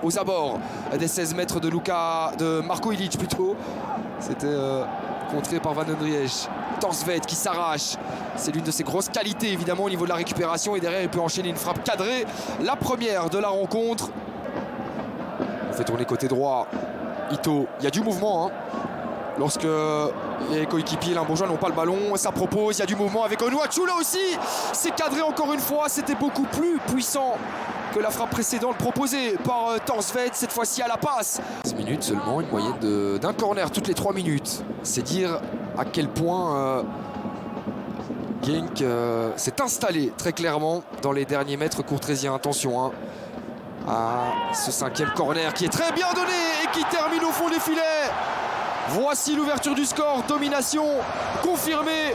aux abords des 16 mètres de Marko Ilić plutôt. C'était contré par Van Ondriech. Torsved qui s'arrache. C'est l'une de ses grosses qualités évidemment au niveau de la récupération. Et derrière il peut enchaîner une frappe cadrée. La première de la rencontre. On fait tourner côté droit. Ito, il y a du mouvement. Lorsque les coéquipiers limbourgeois n'ont pas le ballon, ça propose, il y a du mouvement avec Onuachu là aussi. C'est cadré encore une fois, c'était beaucoup plus puissant que la frappe précédente proposée par Torsved, cette fois-ci à la passe. 10 minutes seulement, une moyenne d'un corner toutes les 3 minutes. C'est dire à quel point Genk s'est installé très clairement dans les derniers mètres courtrésiens. Attention à ce 5e corner qui est très bien donné et qui termine au fond des filets. Voici l'ouverture du score, domination confirmée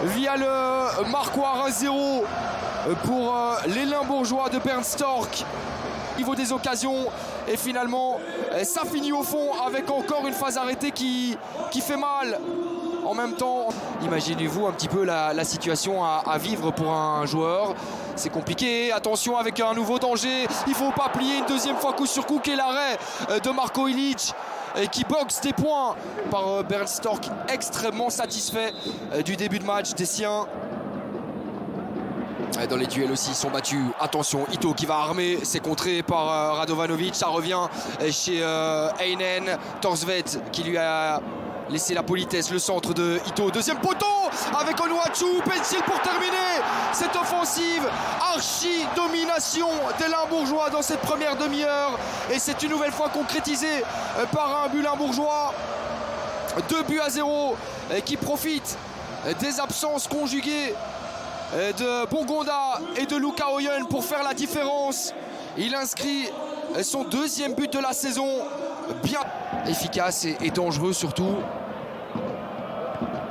via le marquoir 1-0 pour les Limbourgeois de Bernd Storck. Au niveau des occasions et finalement ça finit au fond avec encore une phase arrêtée qui fait mal. En même temps, imaginez-vous un petit peu la situation à vivre pour un joueur. C'est compliqué, attention avec un nouveau danger. Il ne faut pas plier une deuxième fois coup sur coup. Quel arrêt de Marko Ilić qui boxe des points par Bernd Storck, extrêmement satisfait du début de match des siens. Dans les duels aussi, ils sont battus. Attention, Ito qui va armer, c'est contré par Radovanovic. Ça revient chez Heinen. Torsved qui lui a laissé la politesse, le centre de Ito. Deuxième poteau avec Onuachu, Pencil pour terminer cette offensive. Archi-domination des Limbourgeois dans cette première demi-heure. Et c'est une nouvelle fois concrétisé par un but limbourgeois. 2-0 qui profite des absences conjuguées de Bongonda et de Luka Oyen pour faire la différence. Il inscrit son 2e but de la saison, bien efficace et dangereux surtout.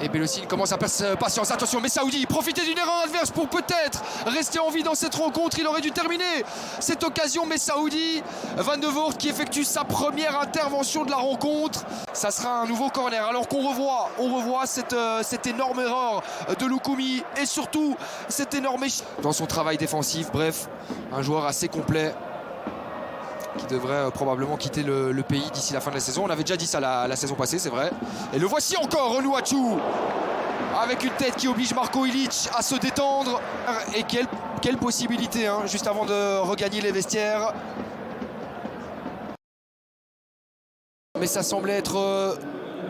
Et Belosine commence à perdre patience. Attention, Messaoudi, profitez d'une erreur adverse pour peut-être rester en vie dans cette rencontre. Il aurait dû terminer cette occasion. Messaoudi, Van de Voort qui effectue sa première intervention de la rencontre. Ça sera un nouveau corner. Alors qu'on revoit cette énorme erreur de Lukumi et surtout cette énorme échec dans son travail défensif. Bref, un joueur assez complet qui devrait probablement quitter le pays d'ici la fin de la saison. On avait déjà dit ça la saison passée, c'est vrai. Et le voici encore, Onuachu, avec une tête qui oblige Marko Ilić à se détendre. Et quelle possibilité, juste avant de regagner les vestiaires. Mais ça semblait être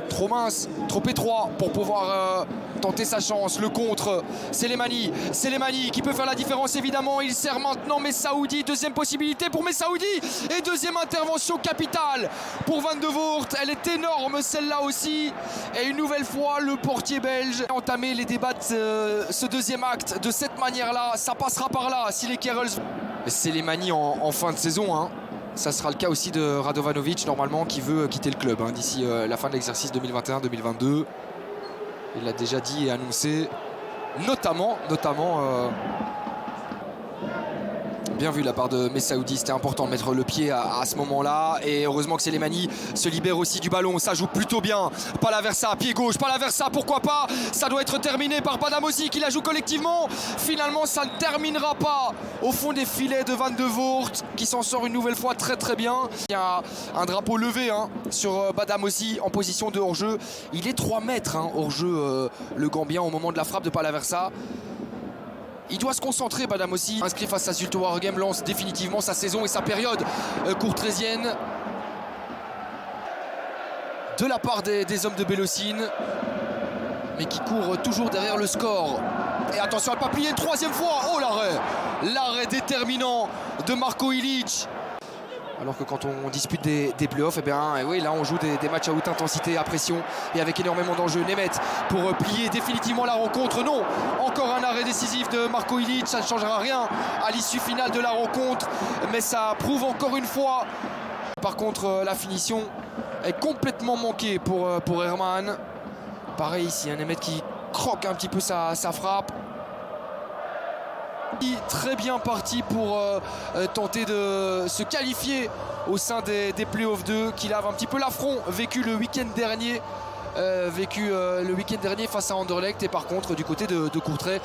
trop mince, trop étroit pour pouvoir tenter sa chance. Le contre, Selemani qui peut faire la différence évidemment. Il sert maintenant Messaoudi, deuxième possibilité pour Messaoudi et deuxième intervention capitale pour Van de Voort. Elle est énorme celle-là aussi. Et une nouvelle fois le portier belge a entamé les débats de ce deuxième acte de cette manière-là. Ça passera par là si les Kerels... Selemani en fin de saison, ça sera le cas aussi de Radovanovic normalement qui veut quitter le club d'ici la fin de l'exercice 2021-2022. Il l'a déjà dit et annoncé, notamment bien vu de la part de Messaoudi, c'était important de mettre le pied à ce moment-là. Et heureusement que Selemani se libère aussi du ballon, ça joue plutôt bien. Palaversa, pied gauche, Palaversa, pourquoi pas. Ça doit être terminé par Badamosi qui la joue collectivement. Finalement, ça ne terminera pas au fond des filets de Van de Voort qui s'en sort une nouvelle fois très très bien. Il y a un drapeau levé sur Badamosi en position de hors-jeu. Il est 3 mètres hors-jeu, le Gambien, au moment de la frappe de Palaversa. Il doit se concentrer, Badamosi. Inscrit face à Zulte Waregem, lance définitivement sa saison et sa période courtrésienne. De la part des hommes de Belosine, mais qui courent toujours derrière le score. Et attention à ne pas plier une 3e fois. Oh, l'arrêt déterminant de Marko Ilić. Alors que quand on dispute des playoffs, oui, là on joue des matchs à haute intensité, à pression et avec énormément d'enjeux. Nemeth pour plier définitivement la rencontre. Non, encore un arrêt décisif de Marko Ilić. Ça ne changera rien à l'issue finale de la rencontre, mais ça prouve encore une fois. Par contre, la finition est complètement manquée pour Herman. Pareil ici, Nemeth qui croque un petit peu sa frappe. Très bien parti pour tenter de se qualifier au sein des playoffs 2, qui lave un petit peu l'affront vécu le week-end dernier face à Anderlecht. Et par contre du côté de Courtrai,